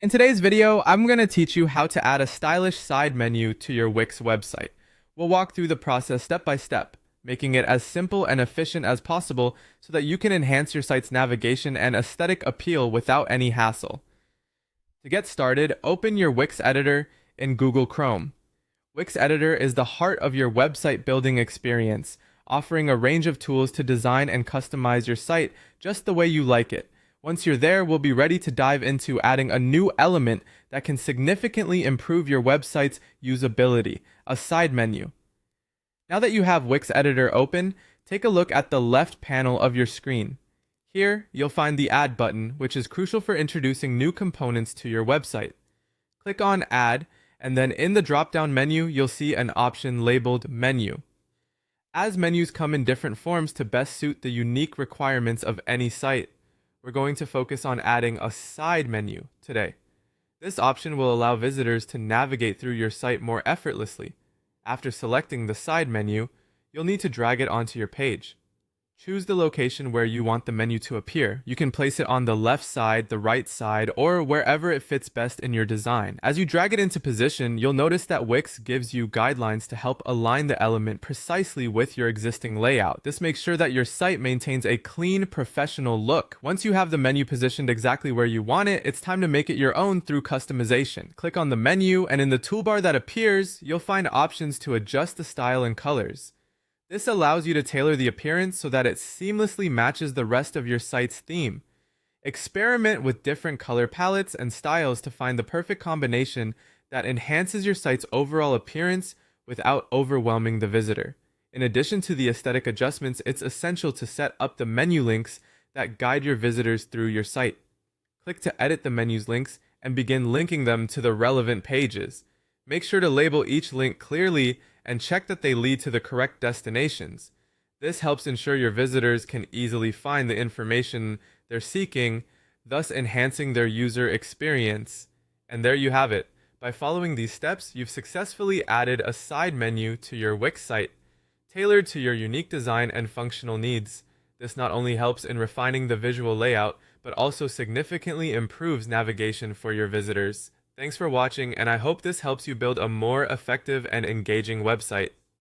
In today's video, I'm going to teach you how to add a stylish side menu to your Wix website. We'll walk through the process step by step, making it as simple and efficient as possible so that you can enhance your site's navigation and aesthetic appeal without any hassle. To get started, open your Wix Editor in Google Chrome. Wix Editor is the heart of your website building experience, offering a range of tools to design and customize your site just the way you like it. Once you're there, we'll be ready to dive into adding a new element that can significantly improve your website's usability, a side menu. Now that you have Wix Editor open, take a look at the left panel of your screen. Here, you'll find the Add button, which is crucial for introducing new components to your website. Click on Add, and then in the drop-down menu, you'll see an option labeled Menu. As menus come in different forms to best suit the unique requirements of any site, we're going to focus on adding a side menu today. This option will allow visitors to navigate through your site more effortlessly. After selecting the side menu, you'll need to drag it onto your page. Choose the location where you want the menu to appear. You can place it on the left side, the right side, or wherever it fits best in your design. As you drag it into position, you'll notice that Wix gives you guidelines to help align the element precisely with your existing layout. This makes sure that your site maintains a clean, professional look. Once you have the menu positioned exactly where you want it, it's time to make it your own through customization. Click on the menu, and in the toolbar that appears, you'll find options to adjust the style and colors. This allows you to tailor the appearance so that it seamlessly matches the rest of your site's theme. Experiment with different color palettes and styles to find the perfect combination that enhances your site's overall appearance without overwhelming the visitor. In addition to the aesthetic adjustments, it's essential to set up the menu links that guide your visitors through your site. Click to edit the menu's links and begin linking them to the relevant pages. Make sure to label each link clearly and check that they lead to the correct destinations. This helps ensure your visitors can easily find the information they're seeking, thus enhancing their user experience. And there you have it. By following these steps, you've successfully added a side menu to your Wix site, tailored to your unique design and functional needs. This not only helps in refining the visual layout, but also significantly improves navigation for your visitors. Thanks for watching, and I hope this helps you build a more effective and engaging website.